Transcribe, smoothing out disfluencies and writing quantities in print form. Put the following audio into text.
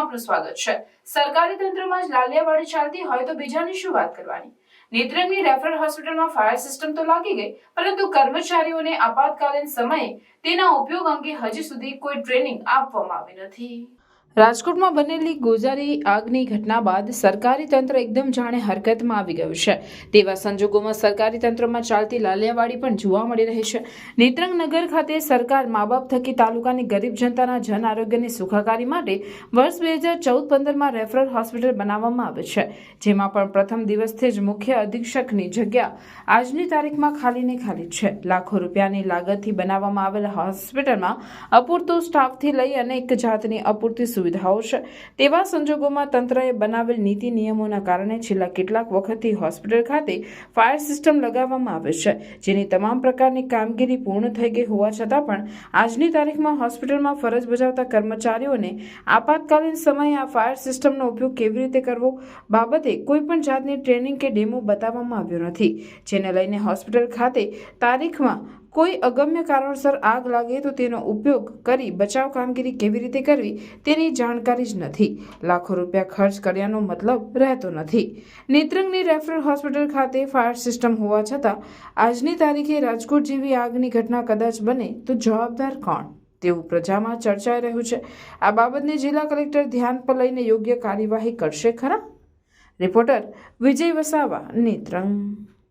આપનું સ્વાગત છે। સરકારી તંત્રમાં જ લાલિયાવાડી ચાલતી હોય તો બીજાની શું વાત કરવાની। નેત્રંગની રેફરલ હોસ્પિટલમાં ફાયર સિસ્ટમ તો લાગી ગઈ, પરંતુ કર્મચારીઓને આપાતકાલીન સમયે તેના ઉપયોગ અંગે હજી સુધી કોઈ ટ્રેનિંગ આપવામાં આવી નથી। રાજકોટમાં બનેલી ગોઝારી આગની ઘટના બાદ સરકારી તંત્ર એકદમ જાણે હરકતમાં આવી ગયું છે। તેવા સંજોગોમાં સરકારી તંત્રમાં ચાલતી લાલિયાવાડી પણ જોવા મળી રહી છે। નેત્રંગ નગર ખાતે સરકાર મા બાપ થકી તાલુકાની ગરીબ જનતાના જન આરોગ્યની સુખાકારી માટે વર્ષ 2014-15માં રેફરલ હોસ્પિટલ બનાવવામાં આવે છે, જેમાં પણ પ્રથમ દિવસથી જ મુખ્ય અધિક્ષકની જગ્યા આજની તારીખમાં ખાલીને ખાલી છે। લાખો રૂપિયાની લાગતથી બનાવવામાં આવેલ હોસ્પિટલમાં અપૂરતો સ્ટાફથી લઈ અનેક જાતની અપૂરતી સુવિધાઓ છે। તેવા સંજોગોમાં તંત્રએ બનાવેલ નીતિ નિયમોના કારણે છેલ્લા કેટલાક વખતથી હોસ્પિટલ ખાતે ફાયર સિસ્ટમ લગાવવામાં આવે છે, જેની તમામ પ્રકારની કામગીરી પૂર્ણ થઈ ગઈ હોવા છતાં પણ આજની તારીખમાં હોસ્પિટલમાં ફરજ બજાવતા કર્મચારીઓને આપાતકાલીન સમયે આ ફાયર સિસ્ટમનો ઉપયોગ કેવી રીતે કરવો બાબતે કોઈ પણ જાતની ટ્રેનિંગ કે ડેમો બતાવવામાં આવ્યો નથી, જેને લઈને હોસ્પિટલ ખાતે તારીખમાં કોઈ અગમ્ય કારણસર આગ લાગે તો તેનો ઉપયોગ કરી બચાવ કામગીરી કેવી રીતે કરવી તેની જાણકારી જ નથી। લાખો રૂપિયા ખર્ચ કર્યાનો મતલબ રહેતો નથી। નેત્રંગની રેફરલ હોસ્પિટલ ખાતે ફાયર સિસ્ટમ હોવા છતાં આજની તારીખે રાજકોટ જેવી આગની ઘટના કદાચ બને તો જવાબદાર કોણ તેવું પ્રજામાં ચર્ચાઈ રહ્યું છે। આ બાબતને જિલ્લા કલેક્ટર ધ્યાન પર લઈને યોગ્ય કાર્યવાહી કરશે ખરા? રિપોર્ટર વિજય વસાવા, નેત્રંગ।